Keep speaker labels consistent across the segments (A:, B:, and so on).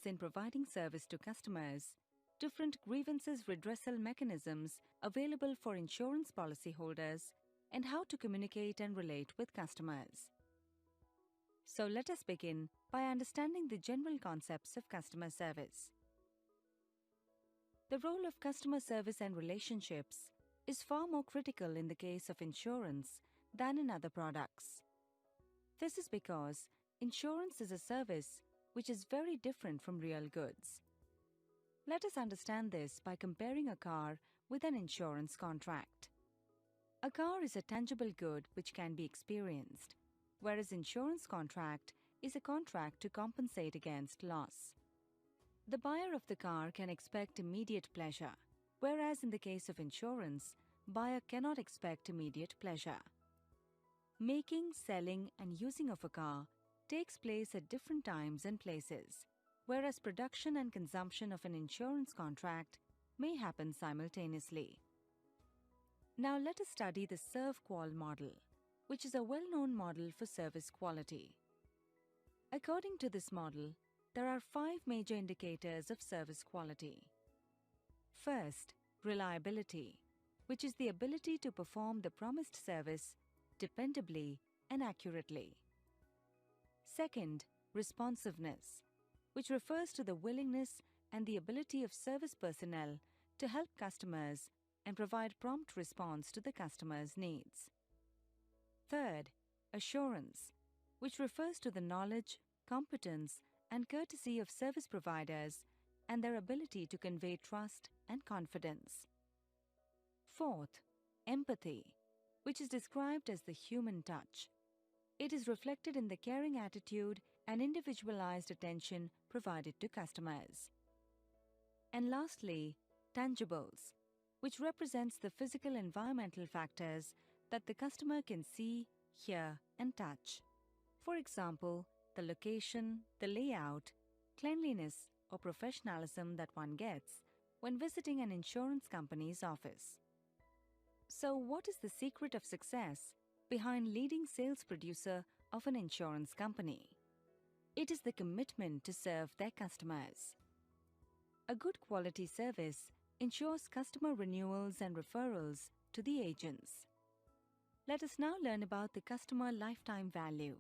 A: process in providing service to customers, different grievances redressal mechanisms available for insurance policyholders, and how to communicate and relate with customers. So let us begin by understanding the general concepts of customer service. The role of customer service and relationships is far more critical in the case of insurance than in other products. This is because insurance is a service which is very different from real goods. Let us understand this by comparing a car with an insurance contract. A car is a tangible good which can be experienced, whereas insurance contract is a contract to compensate against loss. The buyer of the car can expect immediate pleasure, whereas in the case of insurance, buyer cannot expect immediate pleasure. Making, selling, and using of a car takes place at different times and places, whereas production and consumption of an insurance contract may happen simultaneously. Now let us study the ServQual model, which is a well-known model for service quality. According to this model, there are 5 major indicators of service quality. First, reliability, which is the ability to perform the promised service dependably and accurately. Second, responsiveness, which refers to the willingness and the ability of service personnel to help customers and provide prompt response to the customer's needs. Third, assurance, which refers to the knowledge, competence, and courtesy of service providers and their ability to convey trust and confidence. Fourth, empathy, which is described as the human touch. It is reflected in the caring attitude and individualized attention provided to customers. And lastly, tangibles, which represents the physical environmental factors that the customer can see, hear, and touch. For example, the location, the layout, cleanliness, or professionalism that one gets when visiting an insurance company's office. So, what is the secret of success behind leading sales producer of an insurance company? It is the commitment to serve their customers. A good quality service ensures customer renewals and referrals to the agents. Let us now learn about the customer lifetime value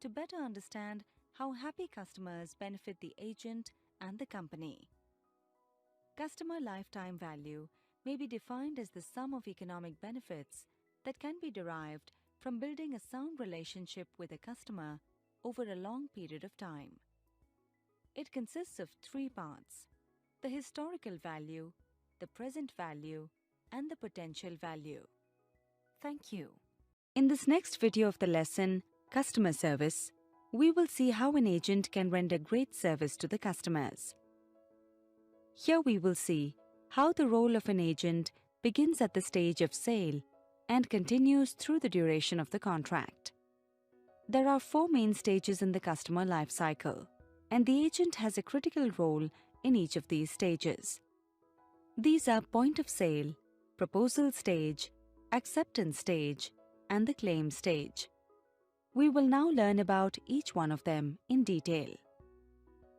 A: to better understand how happy customers benefit the agent and the company. Customer lifetime value may be defined as the sum of economic benefits that can be derived from building a sound relationship with a customer over a long period of time. It consists of 3 parts: the historical value, the present value, and the potential value. Thank you. In this next video of the lesson, Customer Service, we will see how an agent can render great service to the customers. Here we will see how the role of an agent begins at the stage of sale and continues through the duration of the contract. There are 4 main stages in the customer life cycle, and the agent has a critical role in each of these stages. These are point of sale, proposal stage, acceptance stage, and the claim stage. We will now learn about each one of them in detail.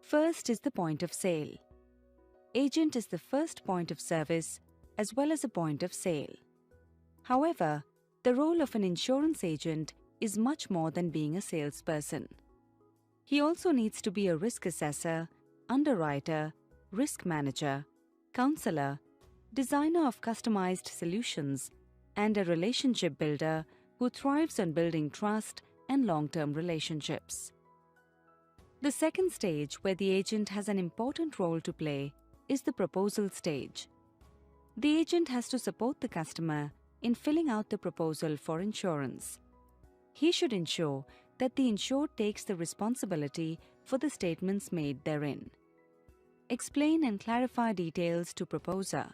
A: First is the point of sale. Agent is the first point of service as well as a point of sale. However, the role of an insurance agent is much more than being a salesperson. He also needs to be a risk assessor, underwriter, risk manager, counselor, designer of customized solutions, and a relationship builder who thrives on building trust and long-term relationships. The second stage, where the agent has an important role to play, is the proposal stage. The agent has to support the customer in filling out the proposal for insurance. He should ensure that the insured takes the responsibility for the statements made therein. Explain and clarify details to proposer,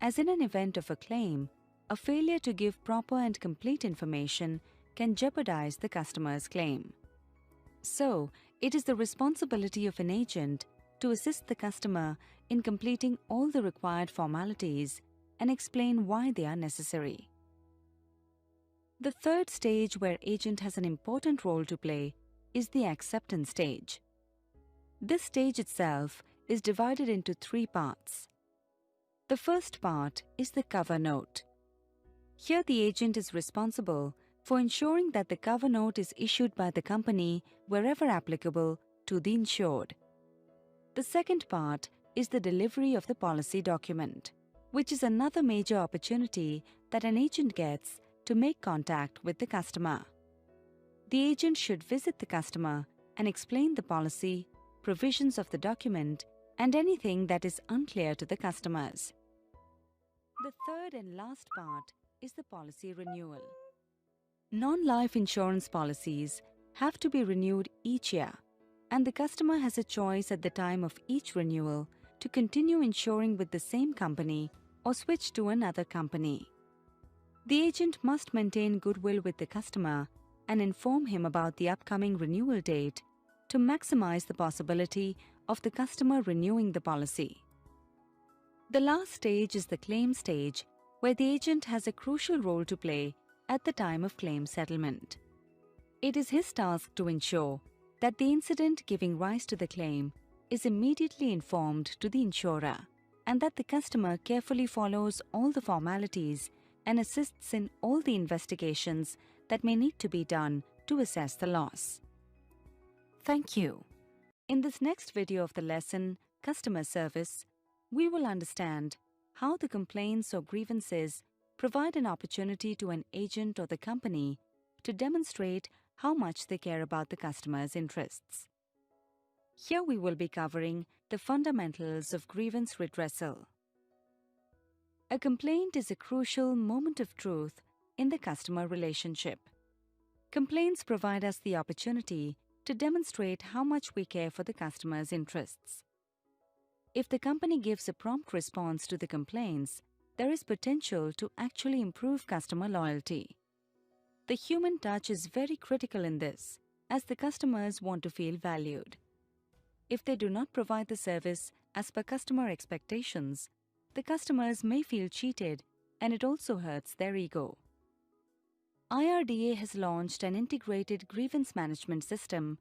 A: as in an event of a claim, a failure to give proper and complete information can jeopardize the customer's claim. So, it is the responsibility of an agent to assist the customer in completing all the required formalities and explain why they are necessary. The third stage, where agent has an important role to play, is the acceptance stage. This stage itself is divided into three parts. The first part is the cover note. Here the agent is responsible for ensuring that the cover note is issued by the company wherever applicable to the insured. The second part is the delivery of the policy document, which is another major opportunity that an agent gets to make contact with the customer. The agent should visit the customer and explain the policy, provisions of the document, and anything that is unclear to the customers. The third and last part is the policy renewal. Non-life insurance policies have to be renewed each year, and the customer has a choice at the time of each renewal to continue insuring with the same company or switch to another company. The agent must maintain goodwill with the customer and inform him about the upcoming renewal date to maximize the possibility of the customer renewing the policy. The last stage is the claim stage, where the agent has a crucial role to play at the time of claim settlement. It is his task to ensure that the incident giving rise to the claim is immediately informed to the insurer and that the customer carefully follows all the formalities and assists in all the investigations that may need to be done to assess the loss. Thank you. In this next video of the lesson, Customer Service, we will understand how the complaints or grievances provide an opportunity to an agent or the company to demonstrate how much they care about the customer's interests. Here we will be covering the fundamentals of grievance redressal. A complaint is a crucial moment of truth in the customer relationship. Complaints provide us the opportunity to demonstrate how much we care for the customer's interests. If the company gives a prompt response to the complaints, there is potential to actually improve customer loyalty. The human touch is very critical in this, as the customers want to feel valued. If they do not provide the service as per customer expectations, the customers may feel cheated, and it also hurts their ego. IRDA has launched an integrated grievance management system,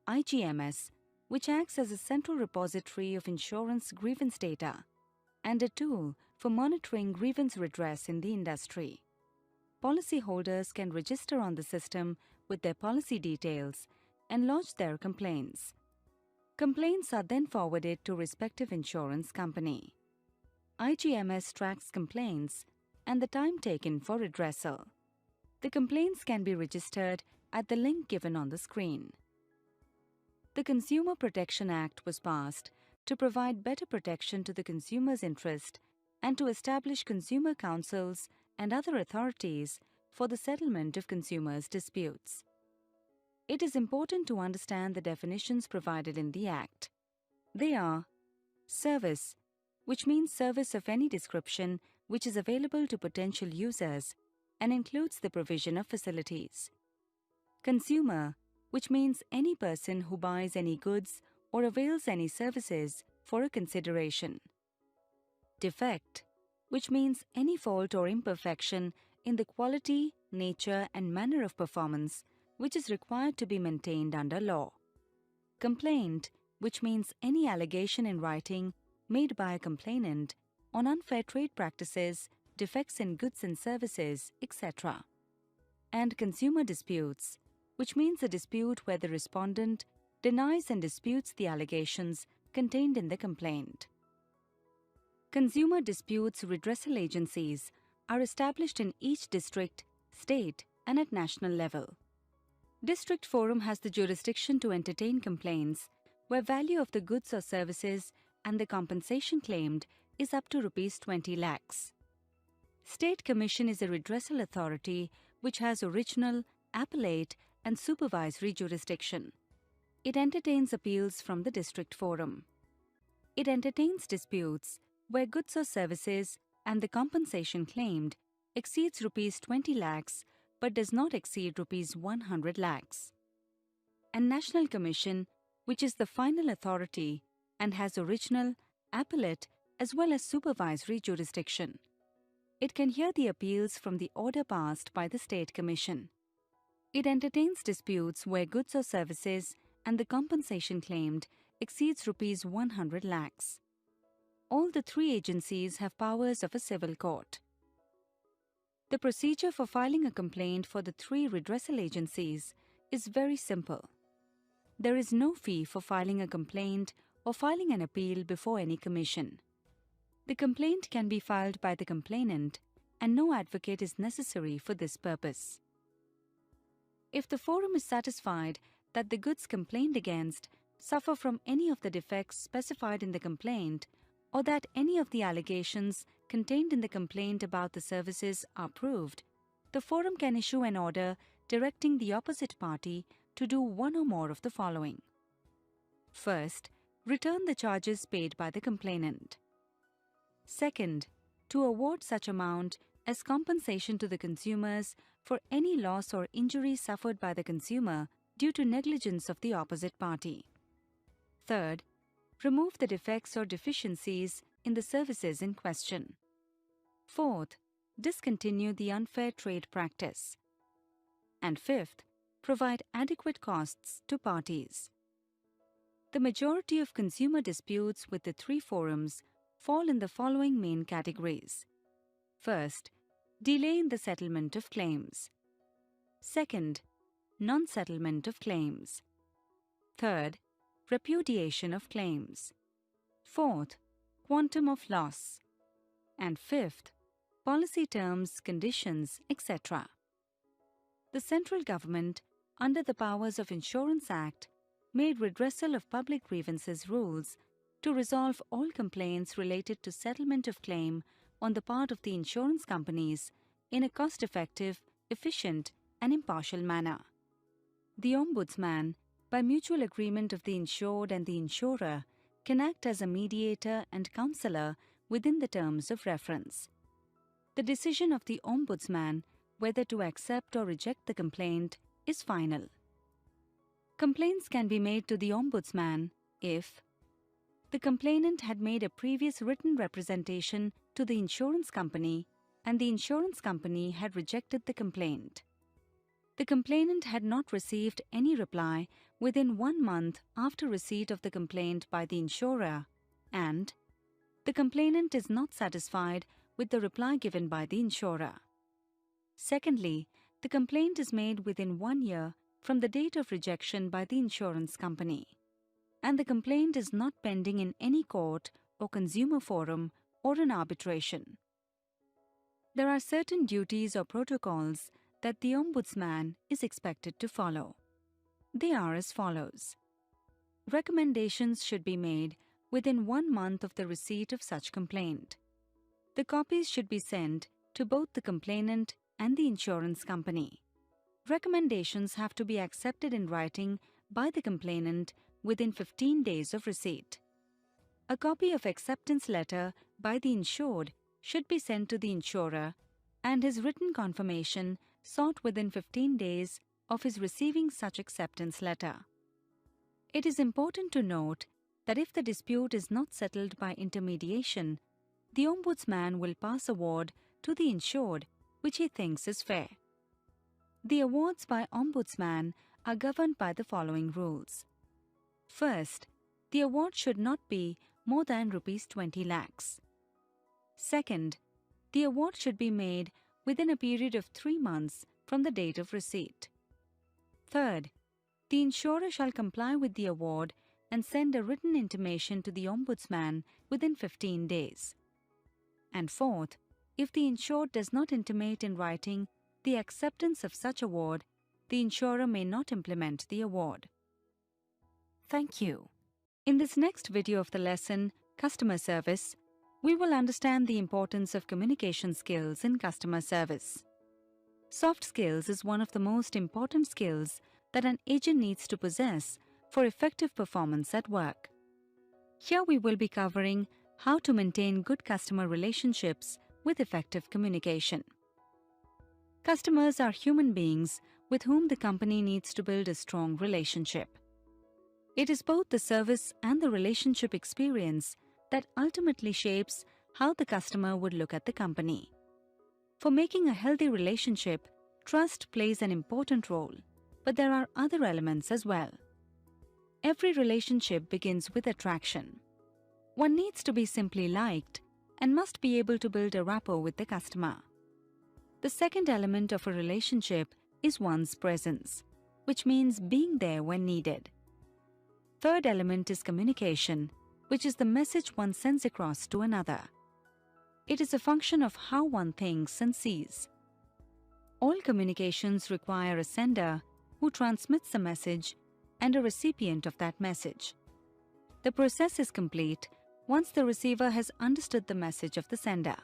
A: IGMS, which acts as a central repository of insurance grievance data and a tool for monitoring grievance redress in the industry. Policyholders can register on the system with their policy details and lodge their complaints. Complaints are then forwarded to respective insurance company. IGMS tracks complaints and the time taken for redressal. The complaints can be registered at the link given on the screen. The Consumer Protection Act was passed to provide better protection to the consumer's interest and to establish consumer councils and other authorities for the settlement of consumers' disputes. It is important to understand the definitions provided in the Act. They are service, which means service of any description which is available to potential users and includes the provision of facilities. Consumer, which means any person who buys any goods or avails any services for a consideration. Defect, which means any fault or imperfection in the quality, nature, and manner of performance which is required to be maintained under law. Complaint, which means any allegation in writing made by a complainant on unfair trade practices, defects in goods and services, etc. And consumer disputes, which means a dispute where the respondent denies and disputes the allegations contained in the complaint. Consumer disputes redressal agencies are established in each district, state, and at national level. District Forum has the jurisdiction to entertain complaints where value of the goods or services and the compensation claimed is up to Rs 20 lakhs. State Commission is a redressal authority which has original, appellate, and supervisory jurisdiction. It entertains appeals from the District Forum. It entertains disputes where goods or services and the compensation claimed exceeds Rs 20 lakhs but does not exceed Rs 100 lakhs. And National Commission, which is the final authority and has original, appellate, as well as supervisory jurisdiction. It can hear the appeals from the order passed by the State Commission. It entertains disputes where goods or services and the compensation claimed exceeds rupees 100 lakhs. All the three agencies have powers of a civil court. The procedure for filing a complaint for the three redressal agencies is very simple. There is no fee for filing a complaint or filing an appeal before any commission. The complaint can be filed by the complainant, and no advocate is necessary for this purpose. If the forum is satisfied that the goods complained against suffer from any of the defects specified in the complaint, or that any of the allegations contained in the complaint about the services are proved, the forum can issue an order directing the opposite party to do one or more of the following. First, return the charges paid by the complainant. Second, to award such amount as compensation to the consumers for any loss or injury suffered by the consumer due to negligence of the opposite party. Third, remove the defects or deficiencies in the services in question. Fourth, discontinue the unfair trade practice. And fifth, provide adequate costs to parties. The majority of consumer disputes with the three forums fall in the following main categories. First, delay in the settlement of claims. Second, non-settlement of claims. Third, repudiation of claims. Fourth, quantum of loss. And fifth, policy terms, conditions, etc. The central government, under the Powers of Insurance Act, made redressal of public grievances rules to resolve all complaints related to settlement of claim on the part of the insurance companies in a cost-effective, efficient, and impartial manner. The Ombudsman, by mutual agreement of the insured and the insurer, can act as a mediator and counselor within the terms of reference. The decision of the Ombudsman whether to accept or reject the complaint is final. Complaints can be made to the Ombudsman if the complainant had made a previous written representation to the insurance company and the insurance company had rejected the complaint. The complainant had not received any reply within 1 month after receipt of the complaint by the insurer, and the complainant is not satisfied with the reply given by the insurer. Secondly, the complaint is made within 1 year from the date of rejection by the insurance company, and the complaint is not pending in any court or consumer forum or an arbitration. There are certain duties or protocols that the Ombudsman is expected to follow. They are as follows. Recommendations should be made within 1 month of the receipt of such complaint. The copies should be sent to both the complainant and the insurance company. Recommendations have to be accepted in writing by the complainant within 15 days of receipt. A copy of acceptance letter by the insured should be sent to the insurer and his written confirmation sought within 15 days of his receiving such acceptance letter. It is important to note that if the dispute is not settled by intermediation, the Ombudsman will pass award to the insured which he thinks is fair. The awards by Ombudsman are governed by the following rules. First, the award should not be more than rupees 20 lakhs. Second, the award should be made within a period of 3 months from the date of receipt. Third, the insurer shall comply with the award and send a written intimation to the Ombudsman within 15 days. And fourth, if the insured does not intimate in writing the acceptance of such award, the insurer may not implement the award. Thank you. In this next video of the lesson, Customer Service, we will understand the importance of communication skills in customer service. Soft skills is one of the most important skills that an agent needs to possess for effective performance at work. Here we will be covering how to maintain good customer relationships with effective communication. Customers are human beings with whom the company needs to build a strong relationship. It is both the service and the relationship experience that ultimately shapes how the customer would look at the company. For making a healthy relationship, trust plays an important role, but there are other elements as well. Every relationship begins with attraction. One needs to be simply liked and must be able to build a rapport with the customer. The second element of a relationship is one's presence, which means being there when needed. Third element is communication, which is the message one sends across to another. It is a function of how one thinks and sees. All communications require a sender who transmits the message and a recipient of that message. The process is complete once the receiver has understood the message of the sender.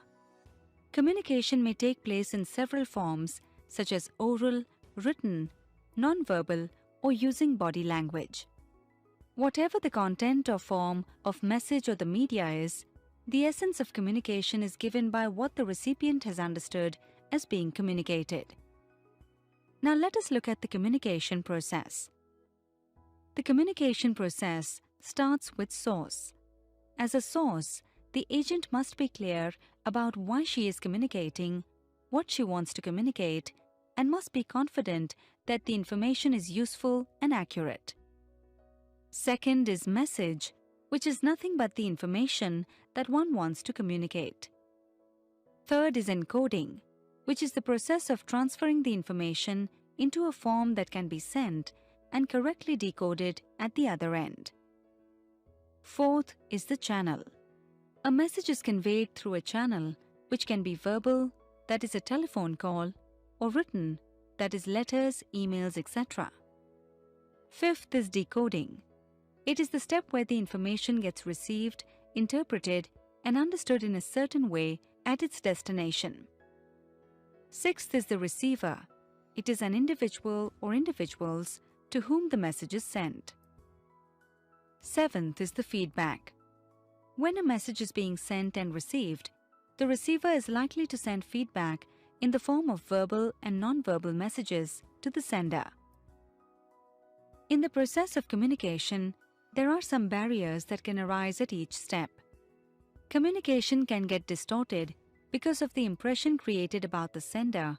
A: Communication may take place in several forms such as oral, written, non-verbal, or using body language. Whatever the content or form of message or the media is, the essence of communication is given by what the recipient has understood as being communicated. Now let us look at the communication process. The communication process starts with source. As a source, the agent must be clear about why she is communicating, what she wants to communicate, and must be confident that the information is useful and accurate. Second is message, which is nothing but the information that one wants to communicate. Third is encoding, which is the process of transferring the information into a form that can be sent and correctly decoded at the other end. Fourth is the channel. A message is conveyed through a channel which can be verbal, that is a telephone call, or written, that is letters, emails, etc. Fifth is decoding. It is the step where the information gets received, interpreted, and understood in a certain way at its destination. Sixth is the receiver. It is an individual or individuals to whom the message is sent. Seventh is the feedback. When a message is being sent and received, the receiver is likely to send feedback in the form of verbal and non-verbal messages to the sender. In the process of communication, there are some barriers that can arise at each step. Communication can get distorted because of the impression created about the sender,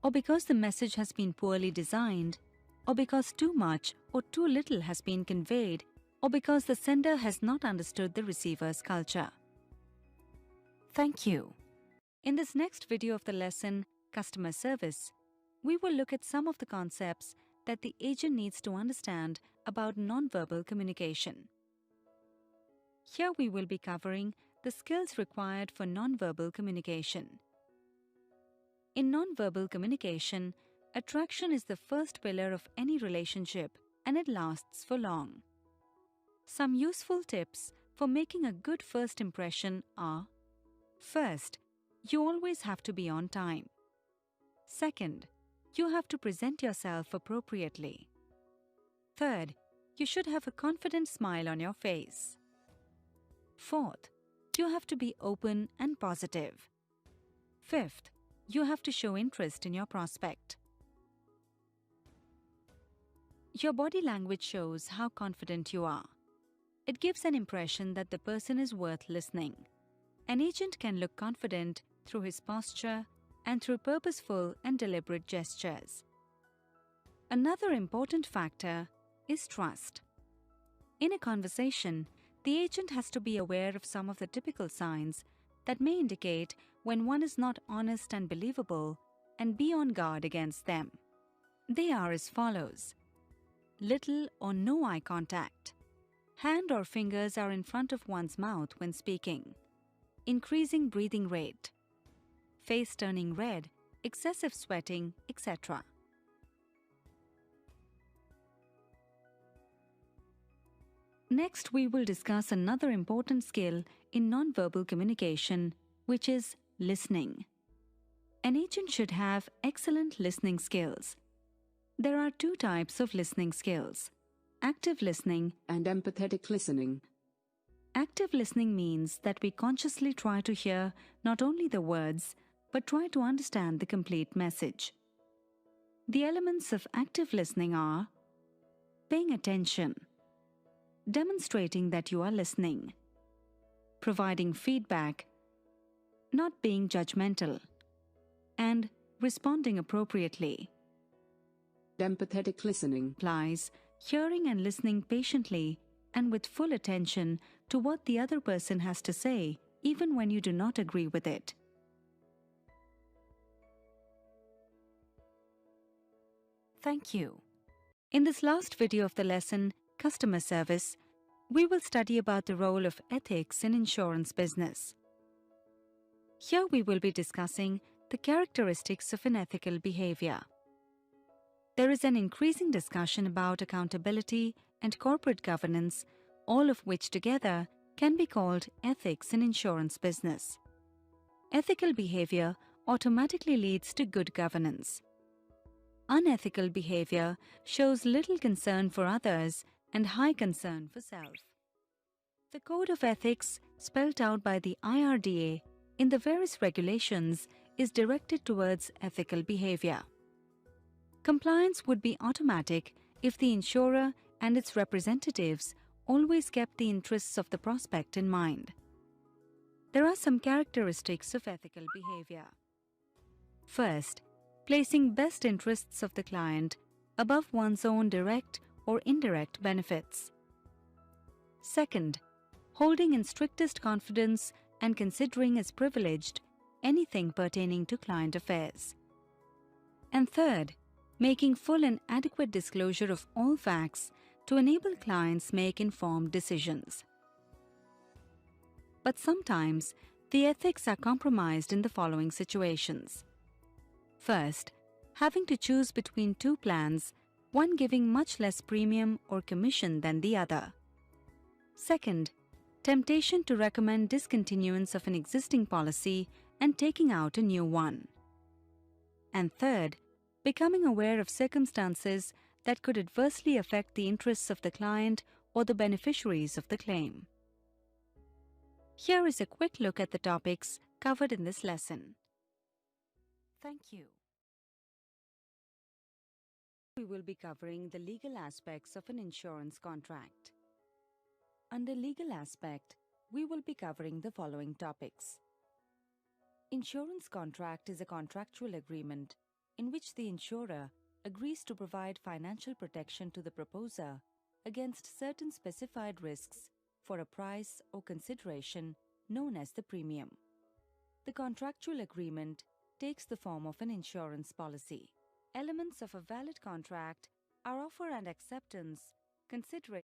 A: or because the message has been poorly designed, or because too much or too little has been conveyed, or because the sender has not understood the receiver's culture. Thank you. In this next video of the lesson, Customer Service, we will look at some of the concepts that the agent needs to understand about nonverbal communication. Here we will be covering the skills required for nonverbal communication. In nonverbal communication, attraction is the first pillar of any relationship, and it lasts for long. Some useful tips for making a good first impression are: first, you always have to be on time. Second, you have to present yourself appropriately. Third, you should have a confident smile on your face. Fourth, you have to be open and positive. Fifth, you have to show interest in your prospect. Your body language shows how confident you are. It gives an impression that the person is worth listening. An agent can look confident through his posture and through purposeful and deliberate gestures. Another important factor is trust. In a conversation, the agent has to be aware of some of the typical signs that may indicate when one is not honest and believable, and be on guard against them. They are as follows: little or no eye contact. Hand or fingers are in front of one's mouth when speaking. Increasing breathing rate. Face turning red, excessive sweating, etc. Next, we will discuss another important skill in nonverbal communication, which is listening. An agent should have excellent listening skills. There are two types of listening skills: active listening
B: and empathetic listening.
A: Active listening means that we consciously try to hear not only the words, but try to understand the complete message. The elements of active listening are: paying attention, demonstrating that you are listening, providing feedback, not being judgmental, and responding appropriately.
B: Empathetic listening
A: Implies hearing and listening patiently and with full attention to what the other person has to say, even when you do not agree with it. Thank you. In this last video of the lesson, Customer Service, we will study about the role of ethics in insurance business. Here we will be discussing the characteristics of an ethical behavior. There is an increasing discussion about accountability and corporate governance, all of which together can be called ethics in insurance business. Ethical behavior automatically leads to good governance. Unethical behavior shows little concern for others and high concern for self. The Code of Ethics, spelled out by the IRDA in the various regulations, is directed towards ethical behavior. Compliance would be automatic if the insurer and its representatives always kept the interests of the prospect in mind. There are some characteristics of ethical behavior. First, placing best interests of the client above one's own direct or indirect benefits. Second, holding in strictest confidence and considering as privileged anything pertaining to client affairs. And third, making full and adequate disclosure of all facts to enable clients make informed decisions. But sometimes, the ethics are compromised in the following situations. First, having to choose between two plans, one giving much less premium or commission than the other. Second, temptation to recommend discontinuance of an existing policy and taking out a new one. And third, becoming aware of circumstances that could adversely affect the interests of the client or the beneficiaries of the claim. Here is a quick look at the topics covered in this lesson. Thank you. We will be covering the legal aspects of an insurance contract. Under legal aspect, we will be covering the following topics. Insurance contract is a contractual agreement in which the insurer agrees to provide financial protection to the proposer against certain specified risks for a price or consideration known as the premium. The contractual agreement takes the form of an insurance policy. Elements of a valid contract are offer and acceptance, consideration,